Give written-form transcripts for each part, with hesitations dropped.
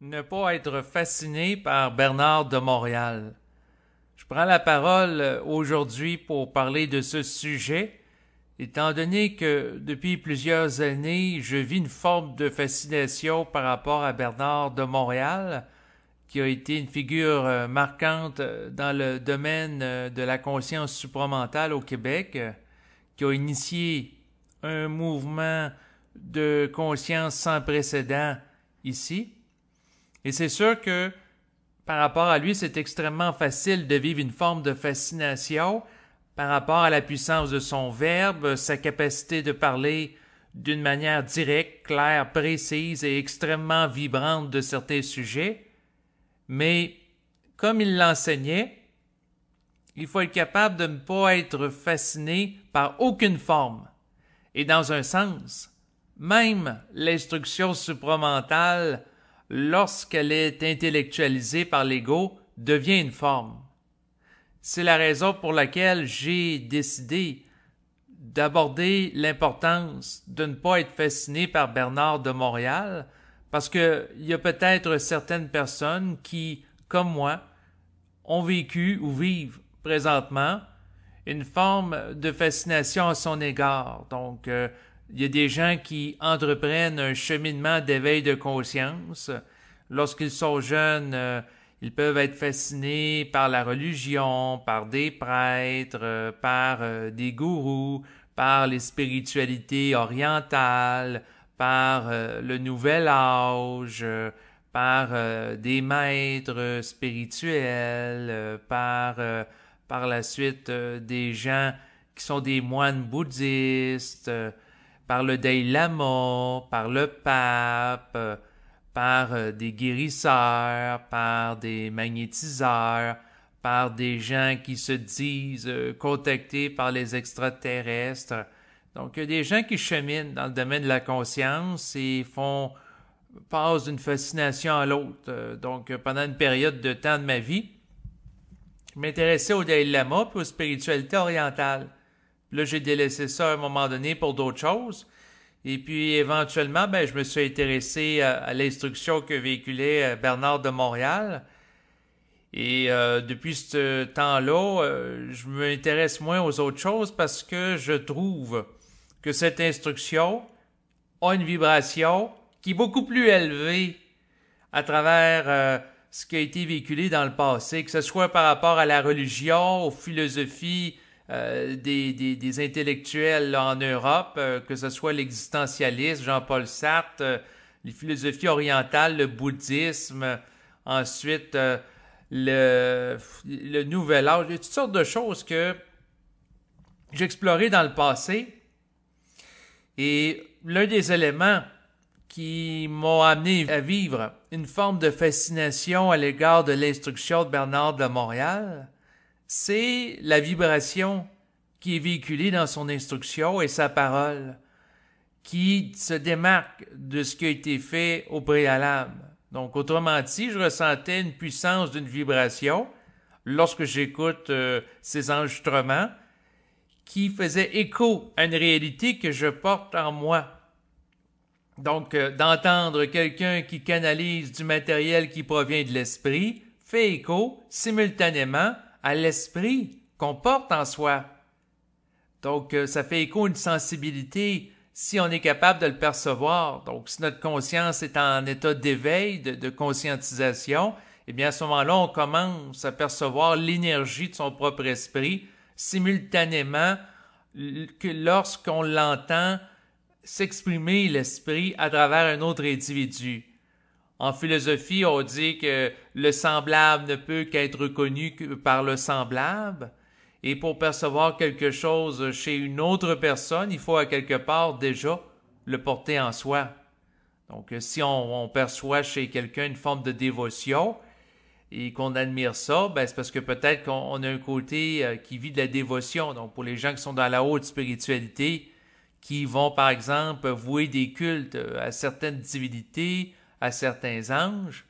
Ne pas être fasciné par Bernard de Montréal. Je prends la parole aujourd'hui pour parler de ce sujet, étant donné que depuis plusieurs années, je vis une forme de fascination par rapport à Bernard de Montréal, qui a été une figure marquante dans le domaine de la conscience supramentale au Québec, qui a initié un mouvement de conscience sans précédent ici. Et c'est sûr que par rapport à lui, c'est extrêmement facile de vivre une forme de fascination par rapport à la puissance de son verbe, sa capacité de parler d'une manière directe, claire, précise et extrêmement vibrante de certains sujets. Mais comme il l'enseignait, il faut être capable de ne pas être fasciné par aucune forme. Et dans un sens, même l'instruction supramentale, lorsqu'elle est intellectualisée par l'ego, devient une forme. C'est la raison pour laquelle j'ai décidé d'aborder l'importance de ne pas être fasciné par Bernard de Montréal, parce qu'il y a peut-être certaines personnes qui, comme moi, ont vécu ou vivent présentement une forme de fascination à son égard. Donc, il y a des gens qui entreprennent un cheminement d'éveil de conscience. Lorsqu'ils sont jeunes, ils peuvent être fascinés par la religion, par des prêtres, par des gourous, par les spiritualités orientales, par le nouvel âge, par des maîtres spirituels, par la suite des gens qui sont des moines bouddhistes, par le Dalai Lama, par le pape, par des guérisseurs, par des magnétiseurs, par des gens qui se disent contactés par les extraterrestres. Donc, il y a des gens qui cheminent dans le domaine de la conscience et passent d'une fascination à l'autre. Donc, pendant une période de temps de ma vie, je m'intéressais au Dalai Lama et aux spiritualités orientales. Là, j'ai délaissé ça à un moment donné pour d'autres choses. Et puis, éventuellement, je me suis intéressé à l'instruction que véhiculait Bernard de Montréal. Et depuis ce temps-là, je m'intéresse moins aux autres choses parce que je trouve que cette instruction a une vibration qui est beaucoup plus élevée à travers ce qui a été véhiculé dans le passé, que ce soit par rapport à la religion, aux philosophies des intellectuels là, en Europe, que ce soit l'existentialisme, Jean-Paul Sartre, les philosophies orientales, le bouddhisme, ensuite le nouvel âge, il y a toutes sortes de choses que j'ai explorées dans le passé. Et l'un des éléments qui m'ont amené à vivre une forme de fascination à l'égard de l'instruction de Bernard de Montréal, c'est la vibration qui est véhiculée dans son instruction et sa parole, qui se démarque de ce qui a été fait au préalable. Donc, autrement dit, je ressentais une puissance d'une vibration lorsque j'écoute ces enregistrements qui faisaient écho à une réalité que je porte en moi. Donc, d'entendre quelqu'un qui canalise du matériel qui provient de l'esprit fait écho simultanément à l'esprit qu'on porte en soi. Donc, ça fait écho à une sensibilité si on est capable de le percevoir. Donc, si notre conscience est en état d'éveil, de conscientisation, eh bien, à ce moment-là, on commence à percevoir l'énergie de son propre esprit simultanément que lorsqu'on l'entend s'exprimer l'esprit à travers un autre individu. En philosophie, on dit que le semblable ne peut qu'être reconnu que par le semblable. Et pour percevoir quelque chose chez une autre personne, il faut à quelque part déjà le porter en soi. Donc, si on perçoit chez quelqu'un une forme de dévotion et qu'on admire ça, c'est parce que peut-être qu'on a un côté qui vit de la dévotion. Donc, pour les gens qui sont dans la haute spiritualité, qui vont, par exemple, vouer des cultes à certaines divinités, à certains anges,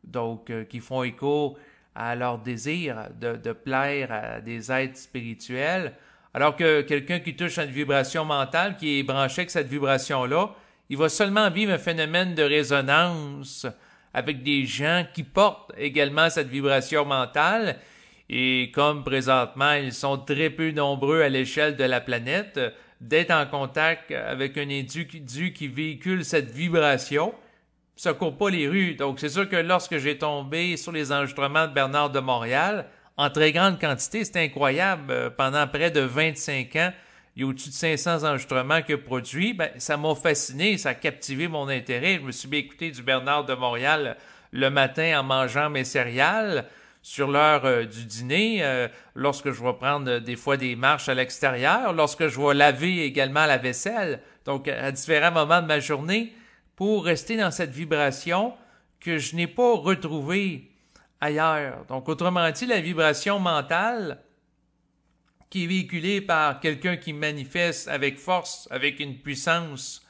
donc qui font écho à leur désir de plaire à des êtres spirituels, alors que quelqu'un qui touche à une vibration mentale, qui est branché avec cette vibration-là, il va seulement vivre un phénomène de résonance avec des gens qui portent également cette vibration mentale. Et comme présentement, ils sont très peu nombreux à l'échelle de la planète, d'être en contact avec un individu qui véhicule cette vibration, ça court pas les rues. Donc, c'est sûr que lorsque j'ai tombé sur les enregistrements de Bernard de Montréal, en très grande quantité, c'est incroyable. Pendant près de 25 ans, il y a au-dessus de 500 enregistrements qu'il a produits. Ben, ça m'a fasciné, ça a captivé mon intérêt. Je me suis bien écouté du Bernard de Montréal le matin en mangeant mes céréales sur l'heure du dîner, lorsque je vais prendre des fois des marches à l'extérieur, lorsque je vais laver également la vaisselle, donc à différents moments de ma journée, pour rester dans cette vibration que je n'ai pas retrouvée ailleurs. Donc autrement dit, la vibration mentale qui est véhiculée par quelqu'un qui manifeste avec force, avec une puissance,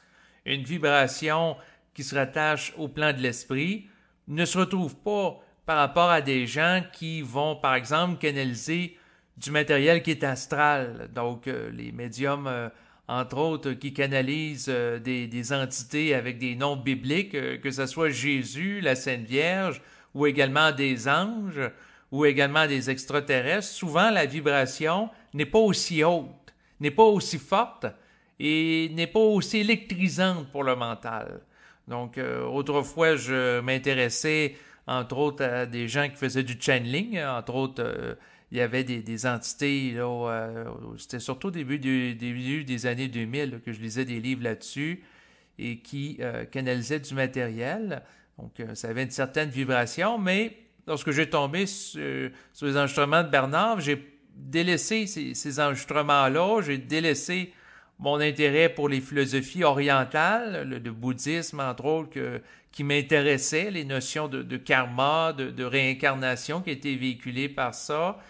une vibration qui se rattache au plan de l'esprit, ne se retrouve pas par rapport à des gens qui vont, par exemple, canaliser du matériel qui est astral. Donc, les médiums, entre autres, qui canalisent des entités avec des noms bibliques, que ce soit Jésus, la Sainte Vierge, ou également des anges, ou également des extraterrestres. Souvent, la vibration n'est pas aussi haute, n'est pas aussi forte et n'est pas aussi électrisante pour le mental. Donc, autrefois, je m'intéressais entre autres à des gens qui faisaient du channeling, entre autres, il y avait des entités, là, c'était surtout au début des années 2000 là, que je lisais des livres là-dessus, et qui canalisaient du matériel. Donc, ça avait une certaine vibration, mais lorsque j'ai tombé sur les enregistrements de Bernard, j'ai délaissé ces enregistrements-là, j'ai délaissé mon intérêt pour les philosophies orientales, le bouddhisme, entre autres, qui m'intéressait, les notions de karma, de réincarnation qui étaient véhiculées par ça.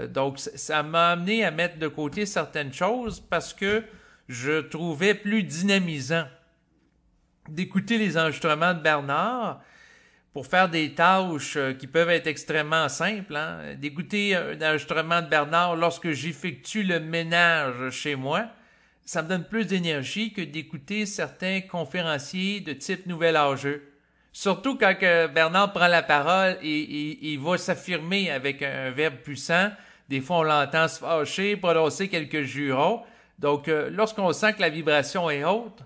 Donc, ça m'a amené à mettre de côté certaines choses parce que je trouvais plus dynamisant d'écouter les enregistrements de Bernard pour faire des tâches qui peuvent être extrêmement simples. Hein? D'écouter un enregistrement de Bernard lorsque j'effectue le ménage chez moi, ça me donne plus d'énergie que d'écouter certains conférenciers de type nouvel âgeux. Surtout quand Bernard prend la parole et il va s'affirmer avec un verbe puissant. Des fois, on l'entend se fâcher, prononcer quelques jurons. Donc, lorsqu'on sent que la vibration est haute,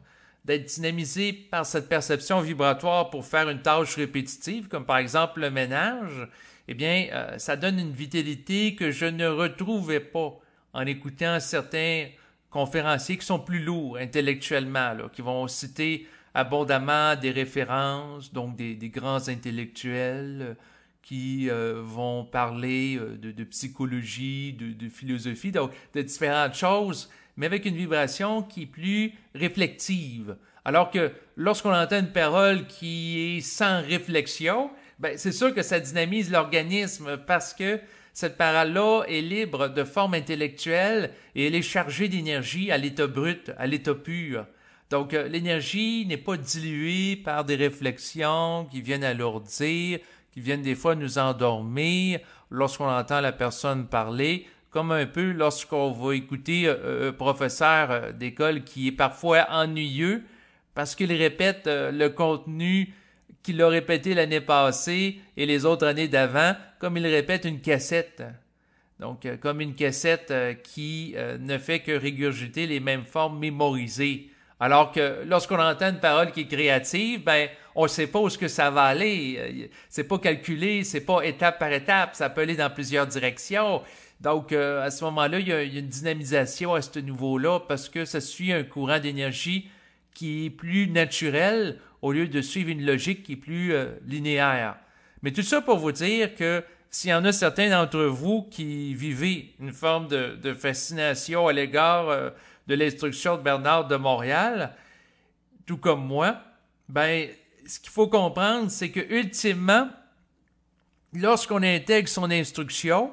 d'être dynamisé par cette perception vibratoire pour faire une tâche répétitive, comme par exemple le ménage, eh bien, ça donne une vitalité que je ne retrouvais pas en écoutant certains conférenciers qui sont plus lourds intellectuellement, là, qui vont citer abondamment des références, donc des grands intellectuels qui vont parler de psychologie, de philosophie, donc de différentes choses, mais avec une vibration qui est plus réflexive. Alors que lorsqu'on entend une parole qui est sans réflexion, ben c'est sûr que ça dynamise l'organisme parce que cette parole-là est libre de forme intellectuelle et elle est chargée d'énergie à l'état brut, à l'état pur. Donc, l'énergie n'est pas diluée par des réflexions qui viennent alourdir, qui viennent des fois nous endormir lorsqu'on entend la personne parler, comme un peu lorsqu'on va écouter un professeur d'école qui est parfois ennuyeux parce qu'il répète le contenu qu'il a répété l'année passée et les autres années d'avant, comme il répète une cassette. Donc, comme une cassette qui ne fait que régurgiter les mêmes formes mémorisées. Alors que lorsqu'on entend une parole qui est créative, ben, on ne sait pas où est-ce que ça va aller. C'est pas calculé, c'est pas étape par étape, ça peut aller dans plusieurs directions. Donc, à ce moment-là, il y a une dynamisation à ce niveau-là parce que ça suit un courant d'énergie qui est plus naturel au lieu de suivre une logique qui est plus linéaire. Mais tout ça pour vous dire que s'il y en a certains d'entre vous qui vivez une forme de fascination à l'égard de l'instruction de Bernard de Montréal, tout comme moi, ben, ce qu'il faut comprendre, c'est que ultimement, lorsqu'on intègre son instruction,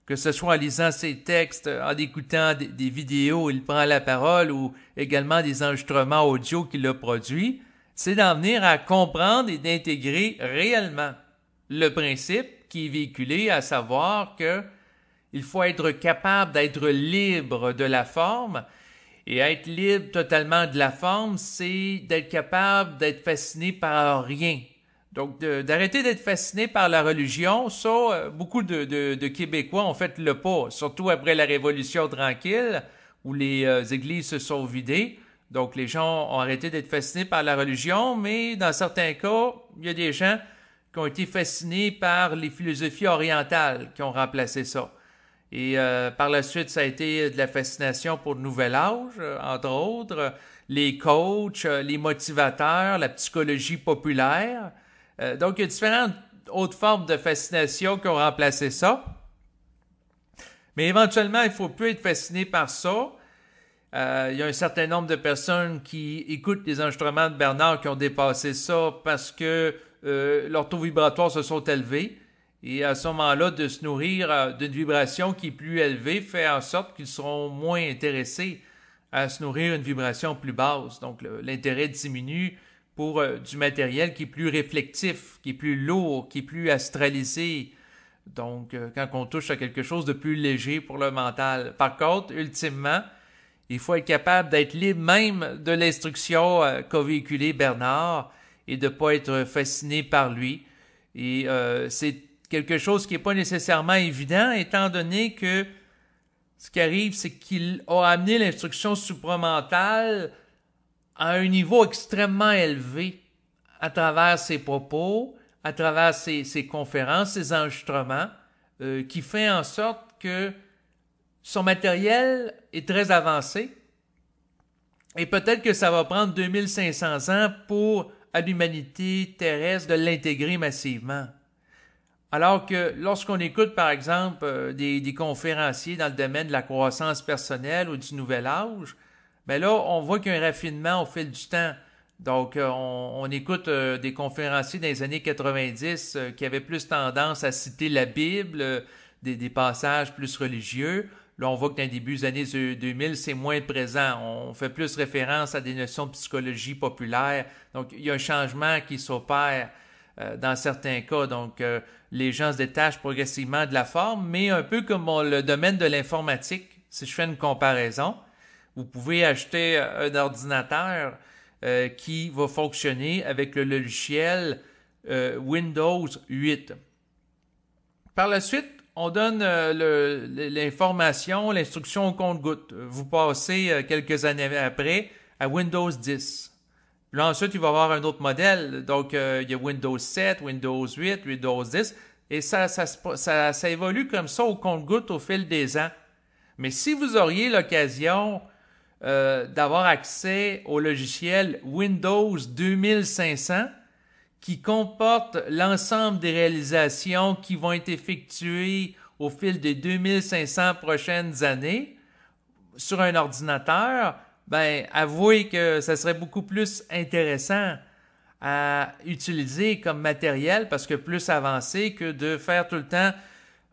que ce soit en lisant ses textes, en écoutant des vidéos, il prend la parole, ou également des enregistrements audio qu'il a produits, c'est d'en venir à comprendre et d'intégrer réellement le principe qui est véhiculé, à savoir que il faut être capable d'être libre de la forme, et être libre totalement de la forme, c'est d'être capable d'être fasciné par rien. Donc, d'arrêter d'être fasciné par la religion, ça, beaucoup de Québécois ont fait le pas, surtout après la Révolution tranquille, où les églises se sont vidées. Donc, les gens ont arrêté d'être fascinés par la religion, mais dans certains cas, il y a des gens qui ont été fascinés par les philosophies orientales qui ont remplacé ça. Et par la suite, ça a été de la fascination pour le nouvel âge, entre autres, les coachs, les motivateurs, la psychologie populaire. Donc, il y a différentes autres formes de fascination qui ont remplacé ça. Mais éventuellement, il ne faut plus être fasciné par ça. Il y a un certain nombre de personnes qui écoutent les enregistrements de Bernard qui ont dépassé ça parce que leurs taux vibratoires se sont élevés. Et à ce moment-là, de se nourrir d'une vibration qui est plus élevée fait en sorte qu'ils seront moins intéressés à se nourrir d'une vibration plus basse. Donc, l'intérêt diminue pour du matériel qui est plus réflectif, qui est plus lourd, qui est plus astralisé. Donc, quand on touche à quelque chose de plus léger pour le mental. Par contre, ultimement, il faut être capable d'être libre même de l'instruction qu'a véhiculée Bernard et de ne pas être fasciné par lui. Et c'est quelque chose qui n'est pas nécessairement évident, étant donné que ce qui arrive, c'est qu'il a amené l'instruction supramentale à un niveau extrêmement élevé à travers ses propos, à travers ses conférences, ses enregistrements, qui fait en sorte que son matériel est très avancé. Et peut-être que ça va prendre 2500 ans pour, à l'humanité terrestre, de l'intégrer massivement. Alors que lorsqu'on écoute, par exemple, des conférenciers dans le domaine de la croissance personnelle ou du nouvel âge, ben là, on voit qu'il y a un raffinement au fil du temps. Donc, on écoute des conférenciers dans les années 90 qui avaient plus tendance à citer la Bible, des passages plus religieux. Là, on voit que dans les débuts des années 2000, c'est moins présent. On fait plus référence à des notions de psychologie populaire. Donc, il y a un changement qui s'opère dans certains cas. Donc, les gens se détachent progressivement de la forme, mais un peu comme le domaine de l'informatique, si je fais une comparaison, vous pouvez acheter un ordinateur qui va fonctionner avec le logiciel Windows 8. Par la suite, on donne l'information, l'instruction au compte-gouttes. Vous passez quelques années après à Windows 10. Là, ensuite, il va y avoir un autre modèle. Donc, il y a Windows 7, Windows 8, Windows 10. Et ça évolue comme ça au compte-gouttes au fil des ans. Mais si vous auriez l'occasion d'avoir accès au logiciel Windows 2500, qui comporte l'ensemble des réalisations qui vont être effectuées au fil des 2500 prochaines années sur un ordinateur, ben, avouez que ça serait beaucoup plus intéressant à utiliser comme matériel parce que plus avancé que de faire tout le temps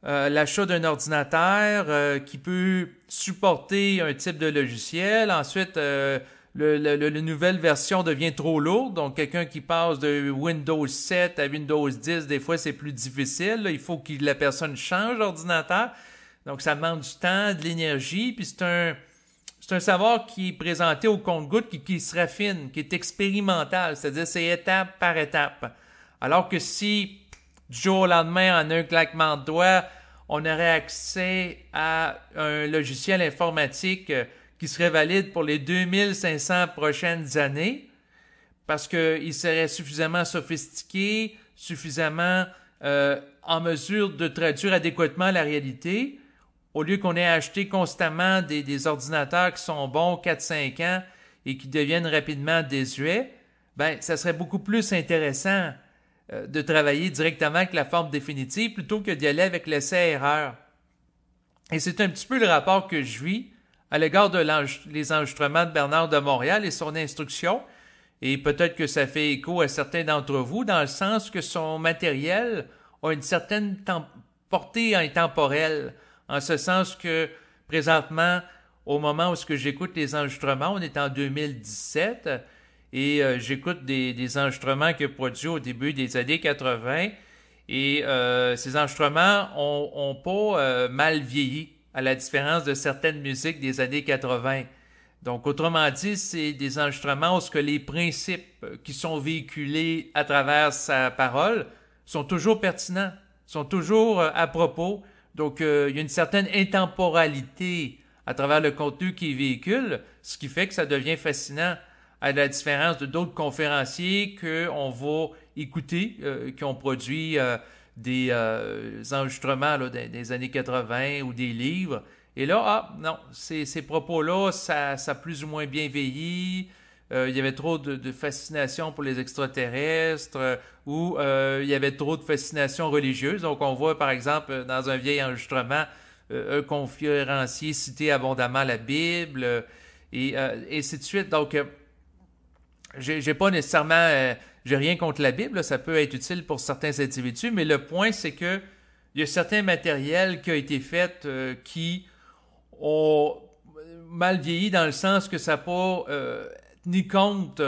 l'achat d'un ordinateur qui peut supporter un type de logiciel. Ensuite, la nouvelle version devient trop lourde. Donc, quelqu'un qui passe de Windows 7 à Windows 10, des fois, c'est plus difficile. Là, il faut que la personne change d'ordinateur. Donc, ça demande du temps, de l'énergie. Puis, c'est un savoir qui est présenté au compte-gouttes, qui se raffine, qui est expérimental. C'est-à-dire, c'est étape par étape. Alors que si, du jour au lendemain, en un claquement de doigts, on aurait accès à un logiciel informatique qui serait valide pour les 2500 prochaines années parce qu'il serait suffisamment sophistiqué, suffisamment en mesure de traduire adéquatement la réalité, au lieu qu'on ait acheté constamment des ordinateurs qui sont bons 4-5 ans et qui deviennent rapidement désuets, ben, ça serait beaucoup plus intéressant de travailler directement avec la forme définitive plutôt que d'y aller avec l'essai-erreur. Et c'est un petit peu le rapport que je vis à l'égard de les enregistrements de Bernard de Montréal et son instruction, et peut-être que ça fait écho à certains d'entre vous, dans le sens que son matériel a une certaine portée intemporelle, en ce sens que, présentement, au moment où j'écoute les enregistrements, on est en 2017, et j'écoute des enregistrements qu'il a produits au début des années 80, et ces enregistrements ont pas mal vieilli, à la différence de certaines musiques des années 80. Donc, autrement dit, c'est des enregistrements où ce que les principes qui sont véhiculés à travers sa parole sont toujours pertinents, sont toujours à propos. Donc, il y a une certaine intemporalité à travers le contenu qu'il véhicule, ce qui fait que ça devient fascinant, à la différence de d'autres conférenciers qu'on va écouter, qui ont produit des enregistrements là, des années 80 ou des livres. Et là, non, ces propos-là, ça a plus ou moins bien vieilli. Il y avait trop de fascination pour les extraterrestres ou il y avait trop de fascination religieuse. Donc, on voit, par exemple, dans un vieil enregistrement, un conférencier citer abondamment la Bible et ainsi de suite. Donc, j'ai pas nécessairement... j'ai rien contre la Bible, là, ça peut être utile pour certains individus, mais le point, c'est que il y a certains matériels qui ont été faits qui ont mal vieilli dans le sens que ça n'a pas tenu compte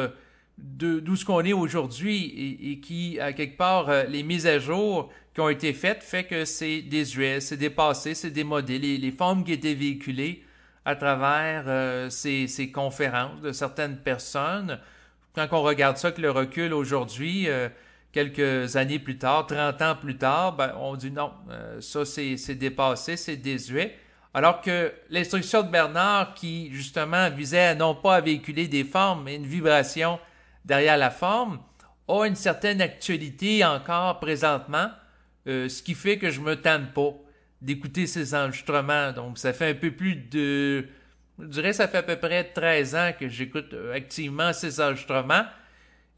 d'où ce qu'on est aujourd'hui et qui, à quelque part, les mises à jour qui ont été faites fait que c'est désuet, c'est dépassé, c'est démodé. Les formes qui étaient véhiculées à travers ces conférences de certaines personnes, quand on regarde ça avec le recul aujourd'hui, quelques années plus tard, 30 ans plus tard, ben, on dit non, ça c'est dépassé, c'est désuet. Alors que l'instruction de Bernard, qui justement visait non pas à véhiculer des formes, mais une vibration derrière la forme, a une certaine actualité encore présentement, ce qui fait que je me tente pas d'écouter ces enregistrements. Donc ça fait un peu plus de... Je dirais que ça fait à peu près 13 ans que j'écoute activement ces enregistrements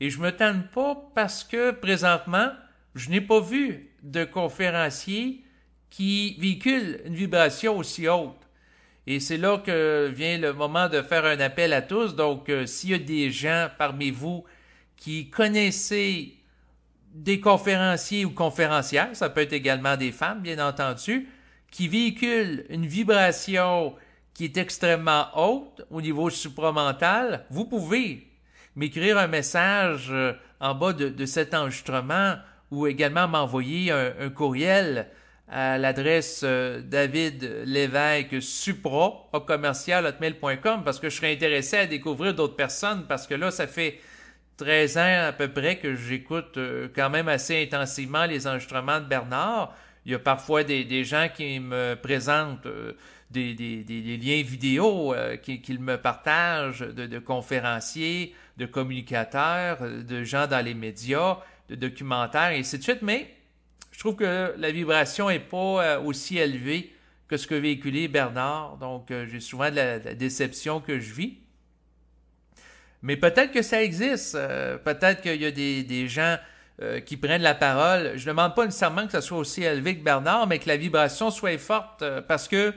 et je me tente pas parce que présentement, je n'ai pas vu de conférencier qui véhicule une vibration aussi haute. Et c'est là que vient le moment de faire un appel à tous. Donc, s'il y a des gens parmi vous qui connaissez des conférenciers ou conférencières, ça peut être également des femmes, bien entendu, qui véhiculent une vibration qui est extrêmement haute au niveau supramental, vous pouvez m'écrire un message en bas de cet enregistrement ou également m'envoyer un courriel à l'adresse David Lévesque Supra @hotmail.com parce que je serais intéressé à découvrir d'autres personnes parce que là, ça fait 13 ans à peu près que j'écoute quand même assez intensivement les enregistrements de Bernard. Il y a parfois des gens qui me présentent des liens vidéo qu'ils me partagent de conférenciers, de communicateurs, de gens dans les médias, de documentaires, et ainsi de suite. Mais je trouve que la vibration n'est pas aussi élevée que ce que véhiculait Bernard. Donc, j'ai souvent de la déception que je vis. Mais peut-être que ça existe. Peut-être qu'il y a des gens qui prennent la parole. Je ne demande pas nécessairement que ça soit aussi élevé que Bernard, mais que la vibration soit forte. Parce que,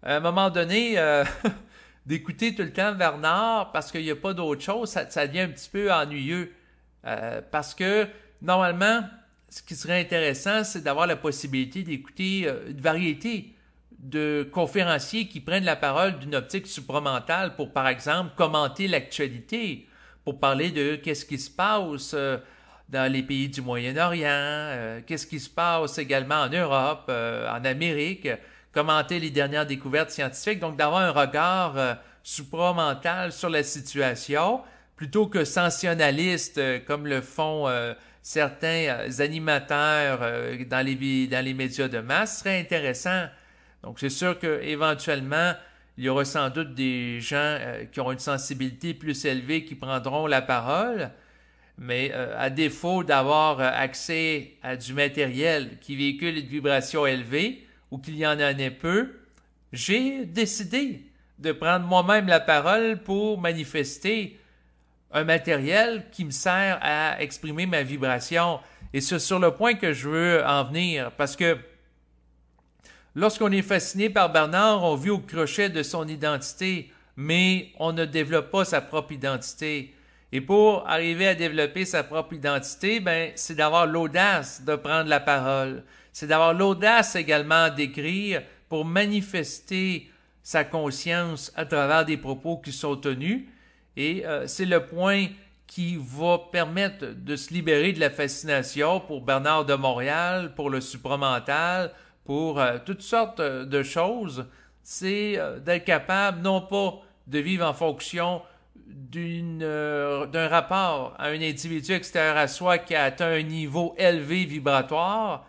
à un moment donné, d'écouter tout le temps Bernard parce qu'il n'y a pas d'autre chose, ça devient un petit peu ennuyeux. Parce que, normalement, ce qui serait intéressant, c'est d'avoir la possibilité d'écouter une variété de conférenciers qui prennent la parole d'une optique supramentale pour, par exemple, commenter l'actualité, pour parler de qu'est-ce qui se passe dans les pays du Moyen-Orient, qu'est-ce qui se passe également en Europe, en Amérique, commenter les dernières découvertes scientifiques, donc d'avoir un regard supramental sur la situation, plutôt que sensationnaliste comme le font certains animateurs dans les médias de masse, serait intéressant. Donc, c'est sûr qu'éventuellement, il y aura sans doute des gens qui auront une sensibilité plus élevée qui prendront la parole, mais à défaut d'avoir accès à du matériel qui véhicule une vibration élevée ou qu'il y en ait peu, j'ai décidé de prendre moi-même la parole pour manifester un matériel qui me sert à exprimer ma vibration. Et c'est sur le point que je veux en venir, parce que lorsqu'on est fasciné par Bernard, on vit au crochet de son identité, mais on ne développe pas sa propre identité. Et pour arriver à développer sa propre identité, ben, c'est d'avoir l'audace de prendre la parole. C'est d'avoir l'audace également d'écrire pour manifester sa conscience à travers des propos qui sont tenus. Et c'est le point qui va permettre de se libérer de la fascination pour Bernard de Montréal, pour le supramental, pour toutes sortes de choses. C'est d'être capable non pas de vivre en fonction d'un rapport à un individu extérieur à soi qui a atteint un niveau élevé vibratoire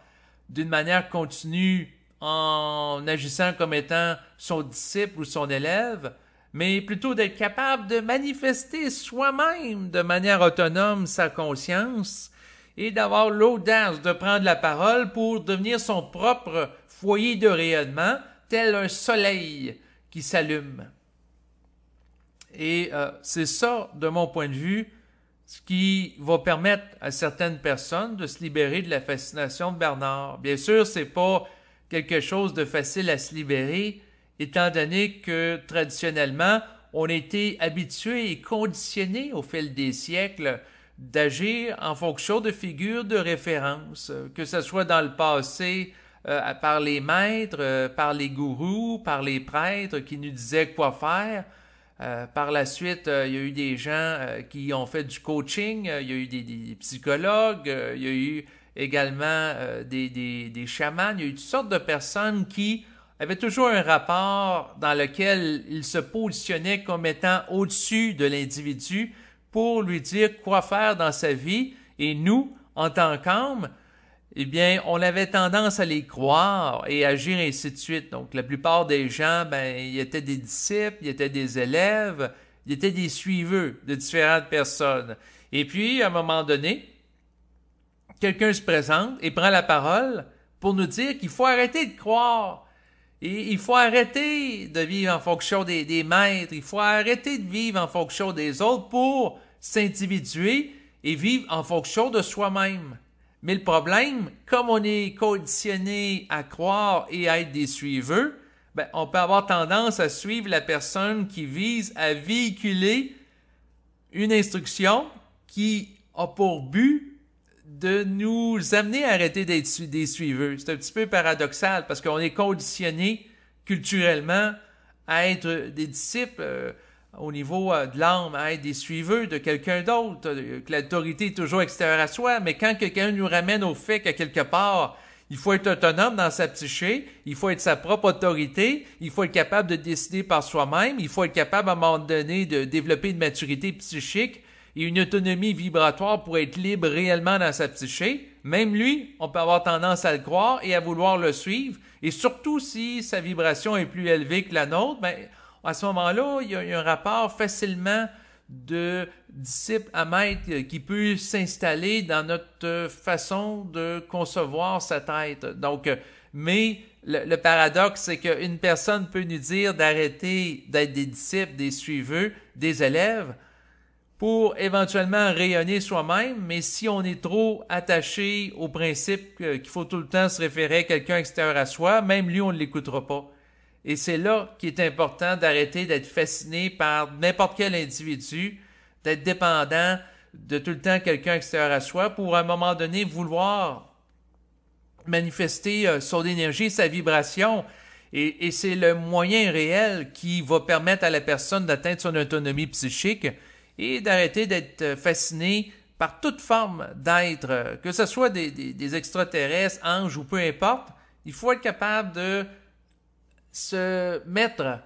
d'une manière continue en agissant comme étant son disciple ou son élève, mais plutôt d'être capable de manifester soi-même de manière autonome sa conscience et d'avoir l'audace de prendre la parole pour devenir son propre foyer de rayonnement, tel un soleil qui s'allume. Et c'est ça, de mon point de vue, ce qui va permettre à certaines personnes de se libérer de la fascination de Bernard. Bien sûr, c'est pas quelque chose de facile à se libérer, étant donné que traditionnellement, on a été habitué et conditionné au fil des siècles d'agir en fonction de figures de référence, que ce soit dans le passé par les maîtres, par les gourous, par les prêtres qui nous disaient quoi faire. Par la suite, il y a eu des gens qui ont fait du coaching, il y a eu des psychologues, il y a eu également des chamans, il y a eu toutes sortes de personnes qui avaient toujours un rapport dans lequel ils se positionnaient comme étant au-dessus de l'individu pour lui dire quoi faire dans sa vie. Et nous, en tant qu'âme, eh bien, on avait tendance à les croire et agir ainsi de suite. Donc, la plupart des gens, ils étaient des disciples, ils étaient des élèves, ils étaient des suiveurs de différentes personnes. Et puis, à un moment donné, quelqu'un se présente et prend la parole pour nous dire qu'il faut arrêter de croire. Et il faut arrêter de vivre en fonction des maîtres. Il faut arrêter de vivre en fonction des autres pour s'individuer et vivre en fonction de soi-même. Mais le problème, comme on est conditionné à croire et à être des suiveurs, on peut avoir tendance à suivre la personne qui vise à véhiculer une instruction qui a pour but de nous amener à arrêter d'être des suiveurs. C'est un petit peu paradoxal parce qu'on est conditionné culturellement à être des disciples au niveau de l'âme, à être des suiveurs de quelqu'un d'autre, que l'autorité est toujours extérieure à soi, mais quand quelqu'un nous ramène au fait qu'à quelque part, il faut être autonome dans sa psyché, il faut être sa propre autorité, il faut être capable de décider par soi-même, il faut être capable à un moment donné de développer une maturité psychique et une autonomie vibratoire pour être libre réellement dans sa psyché. Même lui, on peut avoir tendance à le croire et à vouloir le suivre, et surtout si sa vibration est plus élevée que la nôtre, à ce moment-là, il y a un rapport facilement de disciple à maître qui peut s'installer dans notre façon de concevoir cet être. Donc, mais le paradoxe, c'est qu'une personne peut nous dire d'arrêter d'être des disciples, des suiveurs, des élèves, pour éventuellement rayonner soi-même, mais si on est trop attaché au principe qu'il faut tout le temps se référer à quelqu'un extérieur à soi, même lui, on ne l'écoutera pas. Et c'est là qu'il est important d'arrêter d'être fasciné par n'importe quel individu, d'être dépendant de tout le temps quelqu'un extérieur à soi pour à un moment donné vouloir manifester son énergie, sa vibration. Et c'est le moyen réel qui va permettre à la personne d'atteindre son autonomie psychique et d'arrêter d'être fasciné par toute forme d'être, que ce soit des extraterrestres, anges ou peu importe. Il faut être capable de se mettre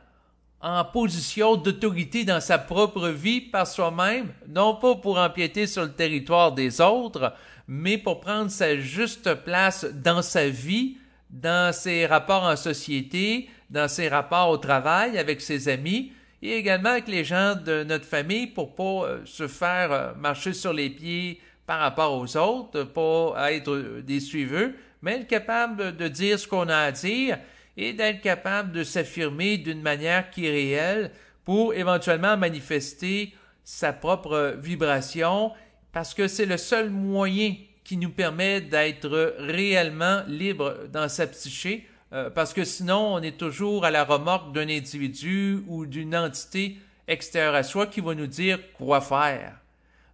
en position d'autorité dans sa propre vie par soi-même, non pas pour empiéter sur le territoire des autres, mais pour prendre sa juste place dans sa vie, dans ses rapports en société, dans ses rapports au travail, avec ses amis, et également avec les gens de notre famille pour pas se faire marcher sur les pieds par rapport aux autres, pas être des suiveurs, mais être capable de dire ce qu'on a à dire et d'être capable de s'affirmer d'une manière qui est réelle pour éventuellement manifester sa propre vibration, parce que c'est le seul moyen qui nous permet d'être réellement libre dans sa psyché, parce que sinon on est toujours à la remorque d'un individu ou d'une entité extérieure à soi qui va nous dire quoi faire.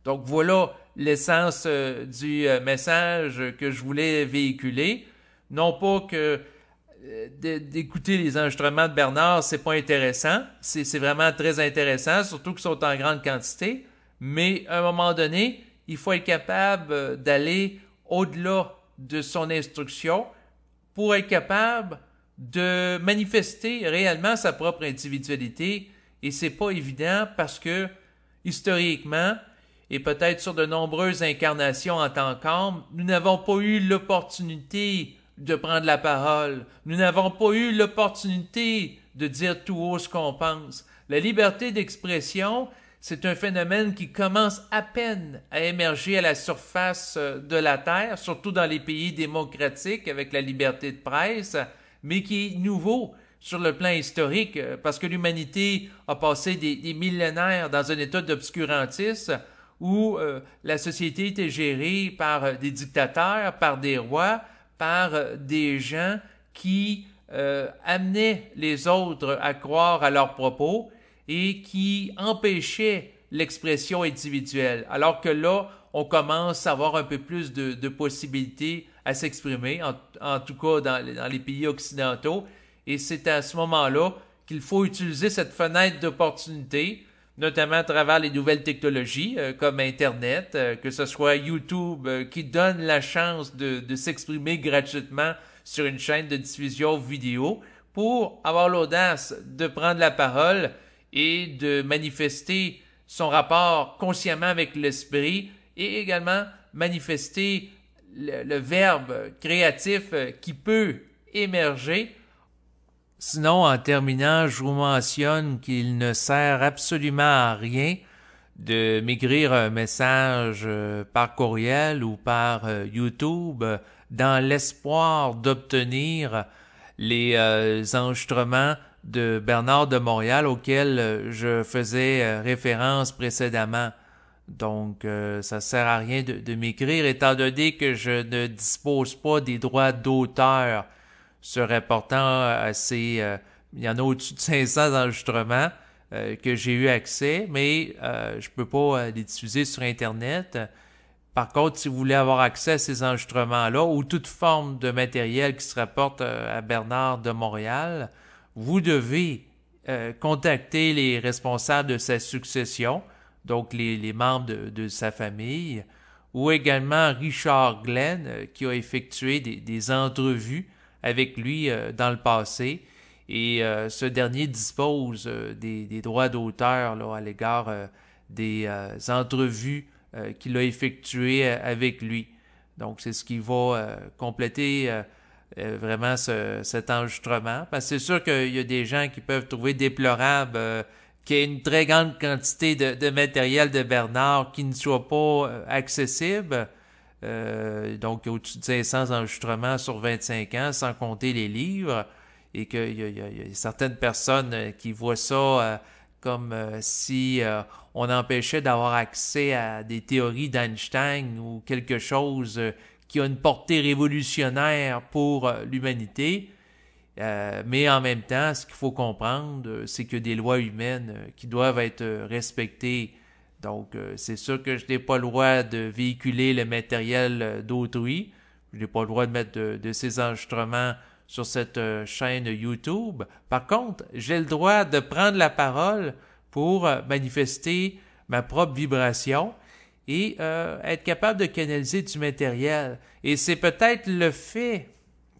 Donc voilà l'essence du message que je voulais véhiculer. Non pas que d'écouter les enregistrements de Bernard, c'est pas intéressant. C'est vraiment très intéressant, surtout qu'ils sont en grande quantité. Mais à un moment donné, il faut être capable d'aller au-delà de son instruction pour être capable de manifester réellement sa propre individualité Et c'est pas évident parce que, historiquement, et peut-être sur de nombreuses incarnations en tant qu'âme, nous n'avons pas eu l'opportunité de prendre la parole. Nous n'avons pas eu l'opportunité de dire tout haut ce qu'on pense. La liberté d'expression, c'est un phénomène qui commence à peine à émerger à la surface de la Terre, surtout dans les pays démocratiques avec la liberté de presse, mais qui est nouveau sur le plan historique, parce que l'humanité a passé des millénaires dans un état d'obscurantisme où la société était gérée par des dictateurs, par des rois, par des gens qui amenaient les autres à croire à leurs propos et qui empêchaient l'expression individuelle. Alors que là, on commence à avoir un peu plus de possibilités à s'exprimer, en tout cas dans les pays occidentaux. Et c'est à ce moment-là qu'il faut utiliser cette fenêtre d'opportunité, notamment à travers les nouvelles technologies comme Internet, que ce soit YouTube qui donne la chance de s'exprimer gratuitement sur une chaîne de diffusion vidéo pour avoir l'audace de prendre la parole et de manifester son rapport consciemment avec l'esprit et également manifester le verbe créatif qui peut émerger. Sinon, en terminant, je vous mentionne qu'il ne sert absolument à rien de m'écrire un message par courriel ou par YouTube dans l'espoir d'obtenir les enregistrements de Bernard de Montréal auxquels je faisais référence précédemment. Donc, ça sert à rien de m'écrire étant donné que je ne dispose pas des droits d'auteur se rapportant à ces... il y en a au-dessus de 500 enregistrements que j'ai eu accès, mais je peux pas les diffuser sur Internet. Par contre, si vous voulez avoir accès à ces enregistrements-là ou toute forme de matériel qui se rapporte à Bernard de Montréal, vous devez contacter les responsables de sa succession, donc les membres de sa famille, ou également Richard Glenn, qui a effectué des entrevues avec lui dans le passé. Et ce dernier dispose des droits d'auteur là, à l'égard des entrevues qu'il a effectuées avec lui. Donc, c'est ce qui va compléter vraiment cet enregistrement. Parce que c'est sûr qu'il y a des gens qui peuvent trouver déplorable qu'il y ait une très grande quantité de matériel de Bernard qui ne soit pas accessible. Donc, au-dessus de 500 enregistrements sur 25 ans, sans compter les livres, et qu'il y a certaines personnes qui voient ça comme si on empêchait d'avoir accès à des théories d'Einstein ou quelque chose qui a une portée révolutionnaire pour l'humanité. Mais en même temps, ce qu'il faut comprendre, c'est qu'il y a des lois humaines qui doivent être respectées. Donc, c'est sûr que je n'ai pas le droit de véhiculer le matériel d'autrui. Je n'ai pas le droit de mettre de ces enregistrements sur cette chaîne YouTube. Par contre, j'ai le droit de prendre la parole pour manifester ma propre vibration et être capable de canaliser du matériel. Et c'est peut-être le fait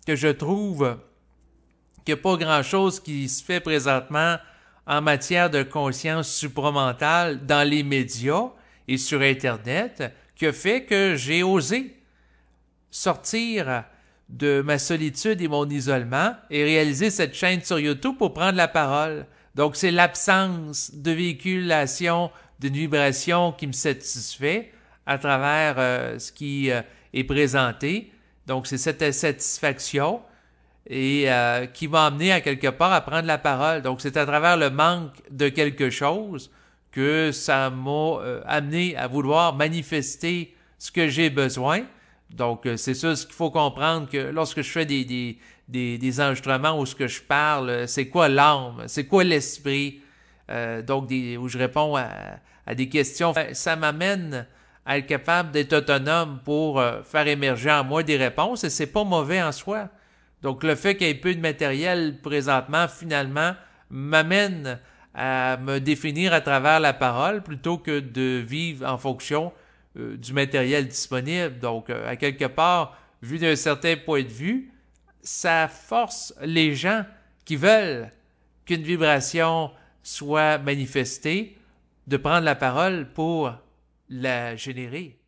que je trouve qu'il n'y a pas grand-chose qui se fait présentement en matière de conscience supramentale dans les médias et sur Internet, qui a fait que j'ai osé sortir de ma solitude et mon isolement et réaliser cette chaîne sur YouTube pour prendre la parole. Donc, c'est l'absence de véhiculation d'une vibration qui me satisfait à travers ce qui est présenté. Donc, c'est cette satisfaction et qui m'a amené à quelque part à prendre la parole. Donc, c'est à travers le manque de quelque chose que ça m'a amené à vouloir manifester ce que j'ai besoin. Donc, c'est ça ce qu'il faut comprendre, que lorsque je fais des enregistrements où ce que je parle, c'est quoi l'âme, c'est quoi l'esprit, donc où je réponds à des questions. Ça m'amène à être capable d'être autonome pour faire émerger en moi des réponses et c'est pas mauvais en soi. Donc, le fait qu'il y ait peu de matériel présentement, finalement, m'amène à me définir à travers la parole plutôt que de vivre en fonction du matériel disponible. Donc, à quelque part, vu d'un certain point de vue, ça force les gens qui veulent qu'une vibration soit manifestée, de prendre la parole pour la générer.